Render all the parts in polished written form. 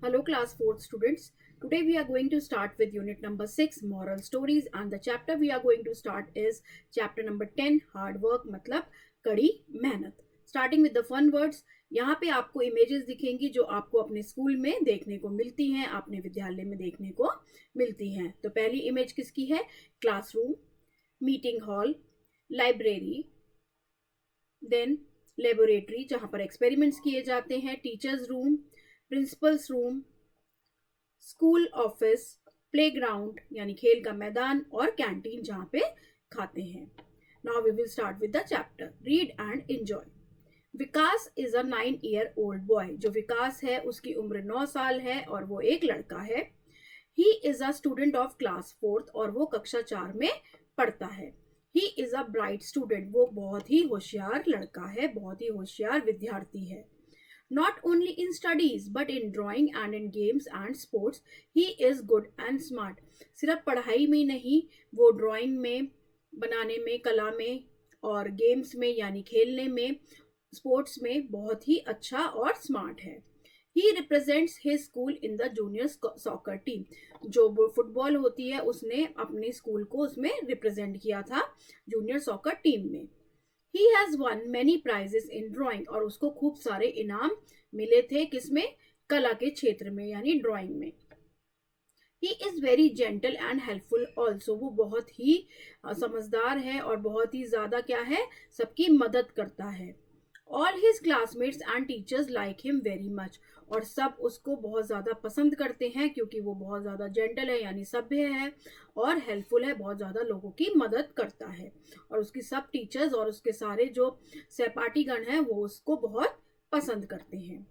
Hello, class 4th students. Today we are going to start with unit number 6, moral stories, and the chapter we are going to start is chapter number 10, hard work मतलब कड़ी मेहनत. Starting with the fun words. यहाँ पे आपको images दिखेंगी जो आपको अपने स्कूल में देखने को मिलती हैं, अपने विद्यालय में देखने को मिलती हैं. तो पहली इमेज किसकी है? Classroom, meeting hall, library, then laboratory जहाँ पर एक्सपेरिमेंट्स किए जाते हैं, teachers room, principal's room, school office, playground यानी खेल का मैदान और कैंटीन जहाँ पे खाते हैं. Now we will start with the chapter. Read and enjoy. Vikas is a 9-year-old boy. जो विकास है उसकी उम्र 9 साल है और वो एक लड़का है. He is a student of class 4th और वो कक्षा 4 में पढ़ता है. He is a bright student. वो बहुत ही होशियार लड़का है, बहुत ही होशियार विद्यार्थी है. Not only in studies but in drawing and in games and sports, he is good and smart. सिर्फ पढ़ाई में नहीं, वो ड्राइंग में, बनाने में, कला में और गेम्स में यानी खेलने में, स्पोर्ट्स में बहुत ही अच्छा और स्मार्ट है. He represents his school in the junior soccer team. जो फुटबॉल होती है उसने अपने स्कूल को उसमें रिप्रेजेंट किया था जूनियर सॉकर टीम में. He has won many prizes in drawing और उसको खूब सारे इनाम मिले थे किसमें? कला के क्षेत्र में यानी ड्राइंग में. He is very gentle and helpful also. वो बहुत ही समझदार है और बहुत ही ज़्यादा क्या है, सबकी मदद करता है. All his classmates and teachers like him very much. और सब उसको बहुत ज़्यादा पसंद करते हैं क्योंकि वो बहुत ज़्यादा जेंटल है यानी सभ्य है और हेल्पफुल है, बहुत ज़्यादा लोगों की मदद करता है. और उसकी सब टीचर्स और उसके सारे जो सहपाठीगण हैं वो उसको बहुत पसंद करते हैं.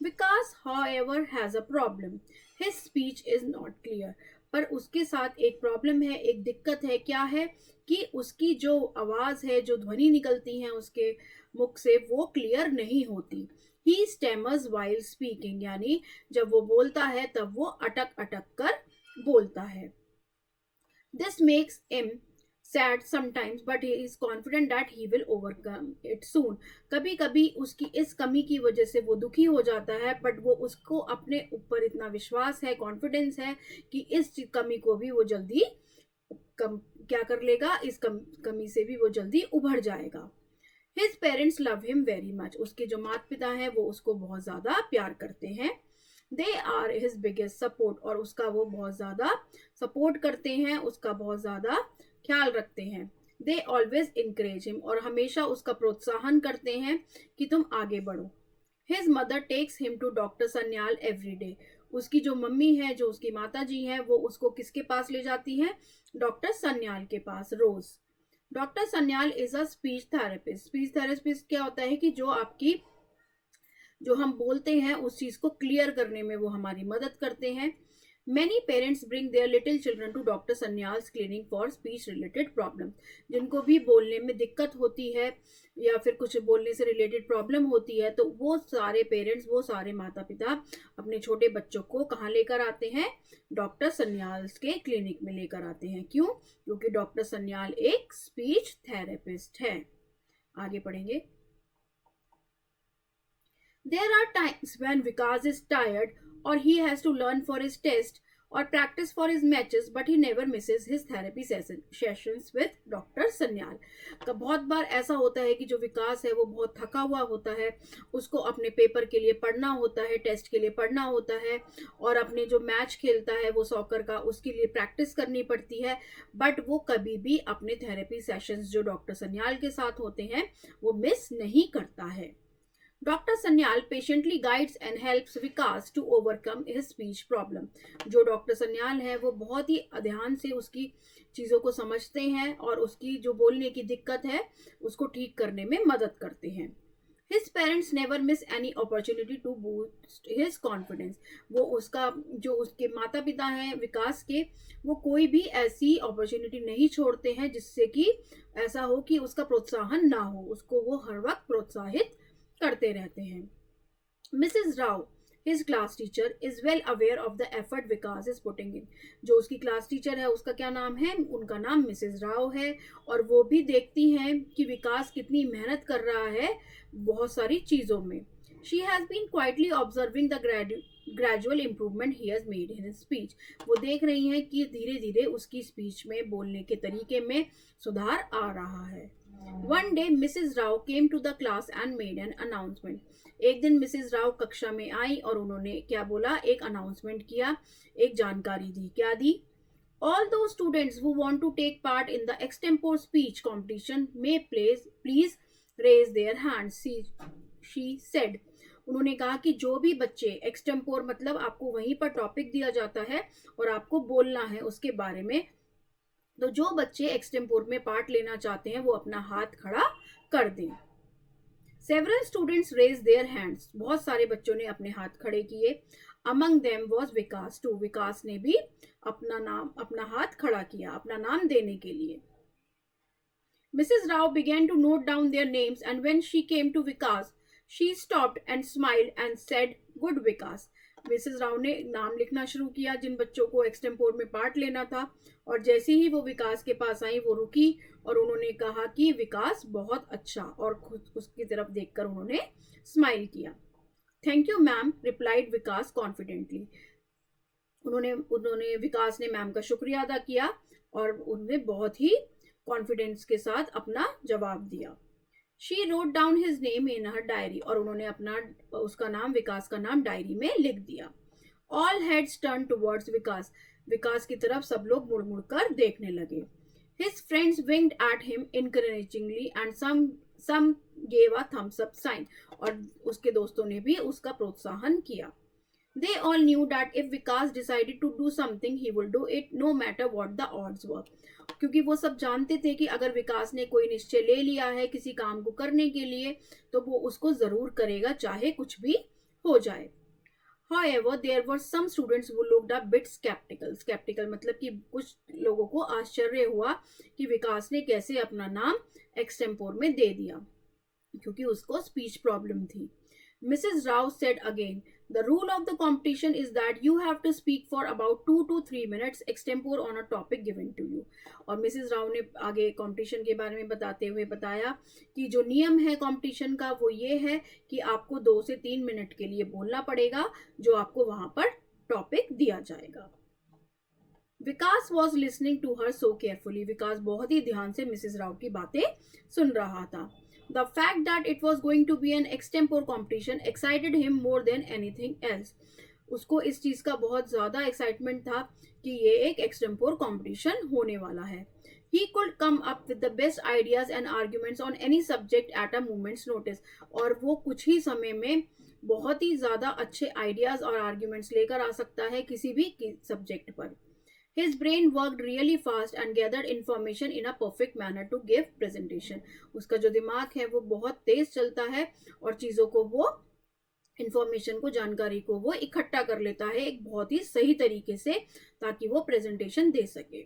विकास however has a problem. His speech is not clear. पर उसके साथ एक प्रॉब्लम है, एक दिक्कत है. क्या है कि उसकी जो आवाज़ है, जो ध्वनि निकलती हैं उसके मुख से, वो क्लियर नहीं होती. He stammers while speaking. यानी जब वो बोलता है तब वो अटक अटक कर बोलता है. This makes him sad sometimes but he is confident that he will overcome it soon. कभी कभी उसकी इस कमी की वजह से वो दुखी हो जाता है, बट वो उसको अपने ऊपर इतना विश्वास है, कॉन्फिडेंस है कि इस कमी को भी वो जल्दी क्या कर लेगा, इस कमी से भी वो जल्दी उभर जाएगा. His parents love him very much. उसके जो माता पिता हैं वो उसको बहुत ज़्यादा प्यार करते हैं. They are his biggest support. और उसका वो बहुत ज़्यादा सपोर्ट करते हैं, उसका बहुत ज़्यादा ख्याल रखते हैं. They always encourage him. और हमेशा उसका प्रोत्साहन करते हैं कि तुम आगे बढ़ो. His mother takes him to Dr. Sanyal every day. उसकी जो मम्मी है, जो उसकी माता जी हैं, वो उसको किसके पास ले जाती हैं? डॉक्टर सन्याल के पास रोज. Doctor Sanyal is a speech therapist. Speech therapist क्या होता है कि जो आपकी जो हम बोलते हैं उस चीज़ को क्लियर करने में वो हमारी मदद करते हैं. Many parents bring their little children to Dr. Sanyal's clinic for speech related problem. जिनको भी बोलने में दिक्कत होती है या फिर कुछ बोलने से रिलेटेड प्रॉब्लम होती है तो वो सारे पेरेंट्स, वो सारे माता पिता अपने छोटे बच्चों को कहाँ लेकर आते हैं? डॉक्टर सन्याल्स के क्लिनिक में लेकर आते हैं. क्यों? क्योंकि डॉक्टर सन्याल एक स्पीच थेरेपिस्ट है. आगे पढ़ेंगे. There are times when Vikas is tired or he has to learn for his test or practice for his matches, but he never misses his therapy sessions with Dr. Sanyal. का बहुत बार ऐसा होता है कि जो विकास है वो बहुत थका हुआ होता है, उसको अपने पेपर के लिए पढ़ना होता है, टेस्ट के लिए पढ़ना होता है और अपने जो मैच खेलता है वो सॉकर का, उसके लिए प्रैक्टिस करनी पड़ती है, बट वो कभी भी अपने थेरेपी सेशंस जो डॉक्टर सन्याल के साथ होते हैं वो मिस नहीं करता है. Dr. Sanyal patiently guides and helps Vikas to overcome his speech problem. जो डॉक्टर सन्याल है वो बहुत ही ध्यान से उसकी चीज़ों को समझते हैं और उसकी जो बोलने की दिक्कत है उसको ठीक करने में मदद करते हैं. His parents never miss any opportunity to boost his confidence. वो उसका जो उसके माता पिता हैं विकास के, वो कोई भी ऐसी अपॉर्चुनिटी नहीं छोड़ते हैं जिससे कि ऐसा हो कि उसका प्रोत्साहन ना हो, उसको वो हर वक्त प्रोत्साहित करते रहते हैं. Mrs Rao, his class teacher, is well aware of the effort Vikas is putting in. जो उसकी क्लास टीचर है उसका क्या नाम है? उनका नाम मिसेस राव है और वो भी देखती हैं कि विकास कितनी मेहनत कर रहा है बहुत सारी चीज़ों में. She has been quietly observing the gradual improvement he has made in speech. वो देख रही हैं कि धीरे धीरे उसकी स्पीच में, बोलने के तरीके में सुधार आ रहा है। One day Mrs Rao came to the class and made an announcement. एक दिन मिसेज राव कक्षा में आई और उन्होंने क्या बोला, एक अनाउंसमेंट किया, एक जानकारी दी। क्या दी? All those students who want to take part in the extempore speech competition may please raise their hands, she said. उन्होंने कहा कि जो भी बच्चे एक्सटेम्पोर मतलब आपको वहीं पर टॉपिक दिया जाता है और आपको बोलना है उसके बारे में, तो जो बच्चे एक्सटेम्पोर में पार्ट लेना चाहते हैं वो अपना हाथ खड़ा कर दें। Several students raised their hands. बहुत सारे बच्चों ने अपने हाथ खड़े किए। Among them was Vikas too. विकास ने भी अपना हाथ खड़ा किया अपना नाम देने के लिए। Mrs. Rao began to note down their names and when she came to Vikas, she stopped and smiled and said, "Good Vikas." Mrs Rao ने नाम लिखना शुरू किया जिन बच्चों को एक्सटेम्पोर में पार्ट लेना था, और जैसे ही वो विकास के पास आई वो रुकी और उन्होंने कहा कि विकास बहुत अच्छा, और खुद उसकी तरफ देखकर उन्होंने स्माइल किया। Thank you ma'am, replied Vikas confidently. उन्होंने विकास ने मैम का शुक्रिया अदा किया और उन्होंने बहुत ही कॉन्फिडेंस के साथ अपना जवाब दिया। She wrote down his name in her diary, और उन्होंने उसका नाम, विकास का नाम डायरी में लिख दिया। All heads turned towards विकास। विकास की तरफ सब लोग मुड़ मुड़ कर देखने लगे। His friends winked at him encouragingly and some gave a thumbs up sign, और उसके दोस्तों ने भी उसका प्रोत्साहन किया। They all knew that if Vikas decided to do something, he would do it no matter what the odds were. क्योंकि वो सब जानते थे कि अगर विकास ने कोई निश्चय ले लिया है किसी काम को करने के लिए तो वो उसको जरूर करेगा, चाहे कुछ भी हो जाए। However, there were some students who looked a bit skeptical. Skeptical मतलब कि कुछ लोगों को आश्चर्य हुआ कि विकास ने कैसे अपना नाम एक्सटेम्पोर में दे दिया, क्योंकि उसको स्पीच प्रॉब्लम थी। Mrs. Rao said again, "The rule of the competition is that you have to speak for about 2 to 3 minutes extempore on a topic given to you." और मिसेस राव ने आगे कंपटीशन के बारे में बताते हुए बताया कि जो नियम है कंपटीशन का वो ये है कि आपको 2 से 3 मिनट के लिए बोलना पड़ेगा जो आपको वहां पर टॉपिक दिया जाएगा। Vikas was listening to her so carefully. Vikas बहुत ही ध्यान से मिसेस राव की बातें सुन रहा था। The fact that it was going to be an extempore competition excited him more than anything else. उसको इस चीज का बहुत ज्यादा एक्साइटमेंट था कि ये एक एक्सटेम्पोर कंपटीशन होने वाला है। He could come up with the best ideas and arguments on any subject at a moment's notice. और वो कुछ ही समय में बहुत ही ज्यादा अच्छे आइडियाज और आर्ग्यूमेंट्स लेकर आ सकता है किसी भी सब्जेक्ट पर। His brain worked really fast and gathered information in a perfect manner to give presentation. उसका जो दिमाग है वो बहुत तेज चलता है और चीज़ों को वो, इंफॉर्मेशन को, जानकारी को वो इकट्ठा कर लेता है एक बहुत ही सही तरीके से ताकि वो प्रेजेंटेशन दे सके।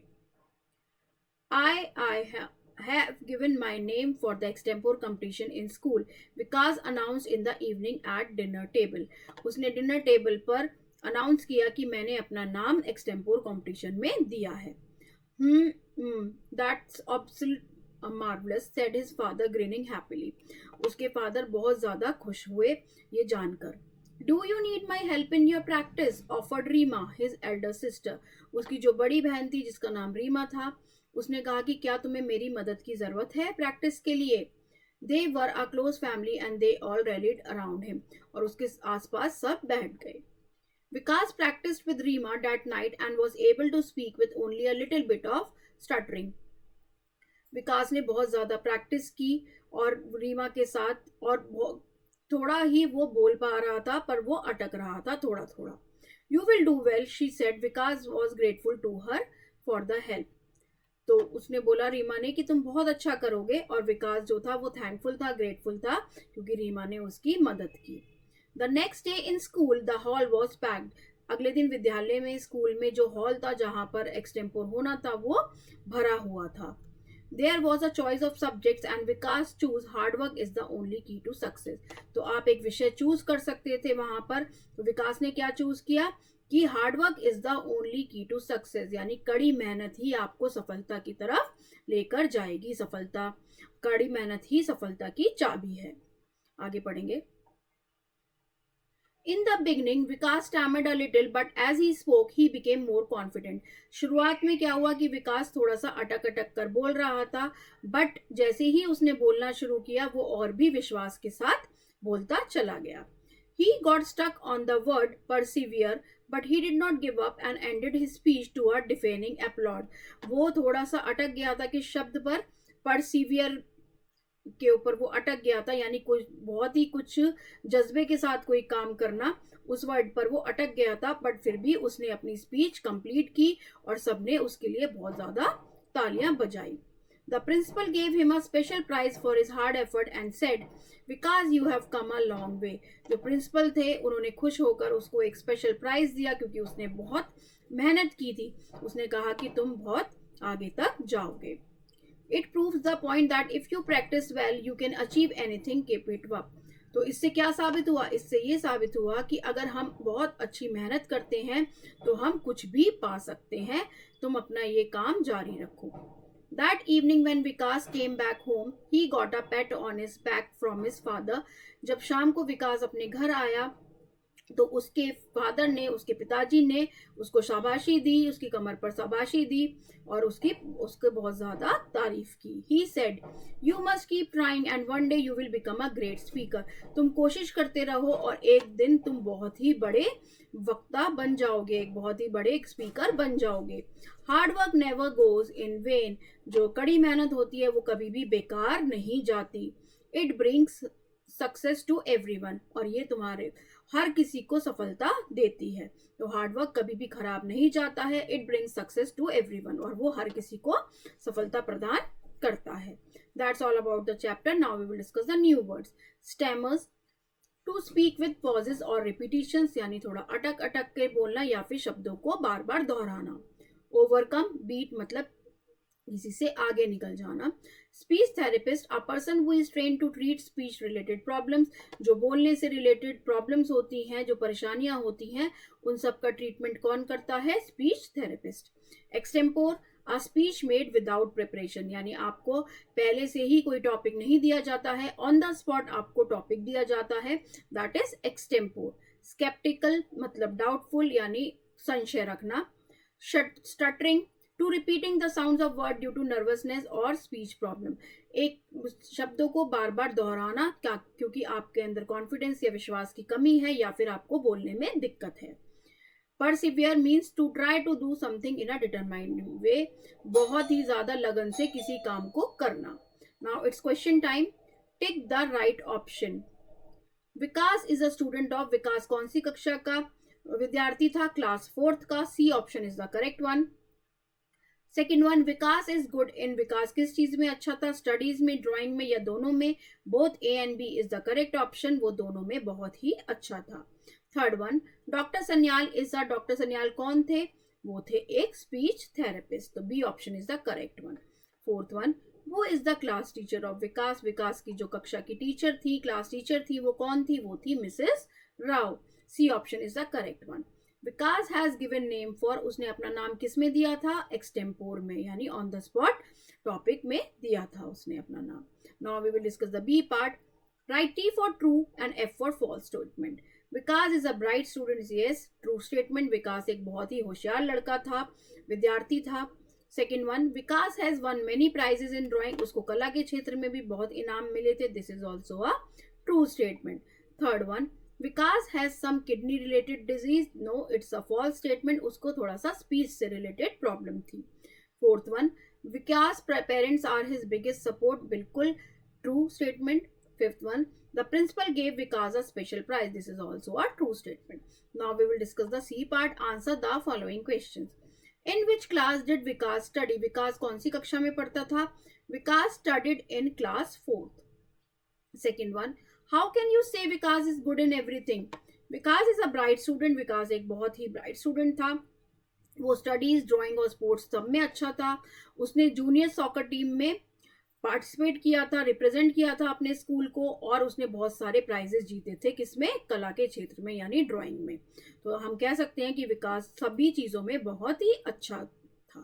I have given my name for the extempore competition in school. Vikas announced in the evening at dinner table. उसने डिनर टेबल पर अनाउंस किया कि मैंने अपना नाम एक्सटेम्पोर कंपटीशन में दिया है। That's absolute marvellous, said his father grinning happily. उसके फादर बहुत ज्यादा खुश हुए ये जानकर। Do you need my help in your practice, offered Reema, his elder sister. उसकी जो बड़ी बहन थी जिसका नाम रीमा था, उसने कहा कि क्या तुम्हें मेरी मदद की जरूरत है प्रैक्टिस के लिए। They were a close family and they all rallied around him, और उसके आसपास सब बैठ गए। Vikas practiced with Reema that night and was able to speak with only a little bit of stuttering. विकास ने बहुत ज़्यादा प्रैक्टिस की और रीमा के साथ, और थोड़ा ही वो बोल पा रहा था पर वो अटक रहा था थोड़ा थोड़ा। You will do well, she said. Vikas was grateful to her for the help. तो उसने बोला रीमा ने कि तुम बहुत अच्छा करोगे, और विकास जो था वो थैंकफुल था, ग्रेटफुल था, क्योंकि रीमा ने उसकी मदद की। The next day in school, the hall was packed. अगले दिन विद्यालय में, स्कूल में जो हॉल था जहाँ पर एक्सटेम्पोर होना था वो भरा हुआ था। There was a choice of subjects and Vikas choose hard work is the only key to success. तो आप एक विषय चूज कर सकते थे वहां पर, तो विकास ने क्या चूज किया कि hard work is the only की टू सक्सेस, यानी कड़ी मेहनत ही आपको सफलता की तरफ लेकर जाएगी। सफलता, कड़ी मेहनत ही सफलता की चाबी है। आगे पढ़ेंगे। In the beginning, Vikas stammered a little, but as he spoke, he became more confident. शुरुआत में क्या हुआ कि विकास थोड़ा सा अटक अटक कर बोल रहा था, बट जैसे ही उसने बोलना शुरू किया वो और भी विश्वास के साथ बोलता चला गया. He got stuck on the word persevere, but he did not give up and ended his speech to a deafening applaud. वो थोड़ा सा अटक गया था कि शब्द पर persevere के ऊपर वो अटक गया था, यानी कुछ बहुत ही कुछ जज्बे के साथ कोई काम करना, उस वर्ड पर वो अटक गया था, बट फिर भी उसने अपनी स्पीच कंप्लीट की और सबने उसके लिए बहुत ज़्यादा तालियां बजाई. The principal gave him a special prize for his hard effort and said, because you have come a long way. जो प्रिंसिपल थे उन्होंने खुश होकर उसको एक स्पेशल प्राइज दिया क्योंकि उसने बहुत मेहनत की थी. उसने कहा कि तुम बहुत आगे तक जाओगे. It proves the point that if you practice well, you can achieve anything, keep it up. तो इससे क्या साबित हुआ? इससे ये साबित हुआ कि अगर हम बहुत अच्छी मेहनत करते हैं तो हम कुछ भी पा सकते हैं. तुम अपना ये काम जारी रखो. That evening when Vikas came back home, he got a pat on his back from his father. जब शाम को विकास अपने घर आया तो उसके फादर ने, उसके पिताजी ने उसको शाबाशी दी, उसकी कमर पर शाबाशी दी और उसके बहुत ज़्यादा तारीफ की. He said, you must keep trying and one day you will become a great speaker. तुम कोशिश करते रहो और एक दिन तुम बहुत ही बड़े वक्ता बन जाओगे, एक बहुत ही बड़े स्पीकर बन जाओगे. Hard work never goes in when. जो कड़ी मेहनत होती है वो कभी भी बेकार नहीं जाती. It brings success to everyone. और ये तुम्हारे हर किसी को सफलता देती है. तो हार्डवर्क कभी भी खराब नहीं जाता है. It brings success to everyone. और वो हर किसी को सफलता प्रदान करता है. That's all about the chapter. Now we will discuss the new words. Stammerers, to speak with pauses और रिपीटिशंस, यानी थोड़ा अटक अटक के बोलना या फिर शब्दों को बार बार दोहराना. ओवरकम, बीट मतलब किसी से आगे निकल जाना. Speech therapist, a person who is train to treat speech related problems. जो बोलने से रिलेटेड प्रॉब्लम्स होती हैं, जो परेशानियां होती हैं, उन सब का ट्रीटमेंट कौन करता है? Speech therapist. Extempore, a speech made without preparation, यानी आपको पहले से ही कोई टॉपिक नहीं दिया जाता है, ऑन द स्पॉट आपको टॉपिक दिया जाता है, दैट इज एक्सटेम्पोर. स्केप्टिकल मतलब डाउटफुल, यानी संशय रखना. Stuttering, to repeating the sounds of word due to nervousness और स्पीच प्रॉब्लम. एक शब्दों को बार बार दोहराना क्योंकि आपके अंदर कॉन्फिडेंस या विश्वास की कमी है या फिर आपको बोलने में दिक्कत है. Persevere means to try to do something in a determined way. बहुत ही ज्यादा लगन से किसी काम को करना. Now it's question time. Tick the right option. Vikas is a student of. Vikas कौन सी कक्षा का विद्यार्थी था? क्लास 4th का. C option is the correct one. Second one, Vikas is good in. Vikas किस चीज में अच्छा था? स्टडीज में, ड्राइंग में या दोनों में? Both A and B is the correct option. वो दोनों में बहुत ही अच्छा था. Third one, doctor Sanyal is a. Doctor Sanyal कौन थे? वो थे एक स्पीच थेरेपिस्ट. तो B option is the correct one. Fourth one, वो is the class teacher of Vikas. Vikas की जो कक्षा की टीचर थी, क्लास टीचर थी, वो कौन थी? वो थी Mrs Rao. C option is the correct one. Vikas has given name for. उसने अपना नाम किस में दिया था? एक्सटेम्पोर में, यानी ऑन द स्पॉट टॉपिक में दिया था उसने अपना नाम. Now we will discuss the B part. Write T for true and F for false statement. Vikas is a bright student. Yes, true statement. Vikas एक बहुत ही होशियार लड़का था, विद्यार्थी था. Second one, Vikas has won many prizes in drawing. उसको कला के क्षेत्र में भी बहुत इनाम मिले थे. This is also a true statement. Third one, Vikas has some kidney related disease. No, it's a false statement. उसको थोड़ा सा स्पीच से रिलेटेड प्रॉब्लम थी. Fourth one, Vikas parents are his biggest support. बिल्कुल true statement. Fifth one, the principal gave Vikas a special prize. This is also a true statement. Now we will discuss the C part. Answer the following questions. In which class did Vikas study. Vikas कौन सी कक्षा में पढ़ता था? Vikas studied in class 4th. Second one, how can you say Vikas is good in everything. Vikas is a bright student. Vikas एक बहुत ही bright student था. वो स्टडीज, ड्राइंग और स्पोर्ट्स सब में अच्छा था. उसने जूनियर सॉकर टीम में पार्टिसिपेट किया था, रिप्रेजेंट किया था अपने स्कूल को, और उसने बहुत सारे प्राइजेस जीते थे. किसमें? कला के क्षेत्र में, यानी ड्राइंग में. तो हम कह सकते हैं कि विकास सभी चीजों में बहुत ही अच्छा था.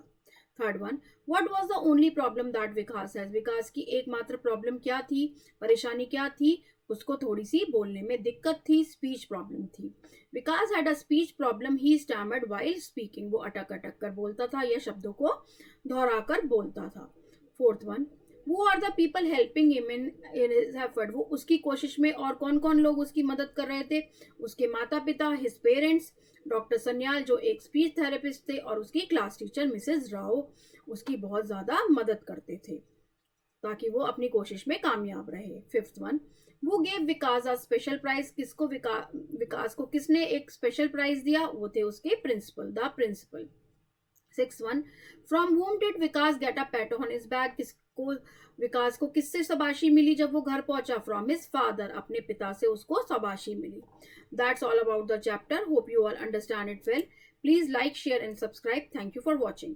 Third one, what was the only problem that Vikas has. Vikas की एकमात्र प्रॉब्लम क्या थी, परेशानी क्या थी? उसको थोड़ी सी बोलने में दिक्कत थी, स्पीच प्रॉब्लम थी. Vikas had a speech problem. He stammered while speaking. वो अटक अटक कर बोलता था या शब्दों को दोहरा कर बोलता था. Fourth one, who are the people helping him in his effort. वो उसकी कोशिश में और कौन कौन लोग उसकी मदद कर रहे थे? उसके माता पिता, हिज पेरेंट्स, डॉक्टर सन्याल जो एक स्पीच थेरेपिस्ट थे, और उसकी क्लास टीचर मिसेस राव उसकी बहुत ज़्यादा मदद करते थे ताकि वो अपनी कोशिश में कामयाब रहे. Fifth one, who gave Vikas a special prize. किसको? विकास को किसने एक स्पेशल प्राइज दिया? वो थे उसके principal, the principal. Six one, from home did Vikas get a pat on his back. किसको? विकास को किससे शाबाशी मिली जब वो घर पहुंचा? From his father. अपने पिता से उसको शाबाशी मिली. That's all about the chapter. Hope you all understand it well. Please like, share and subscribe. Thank you for watching.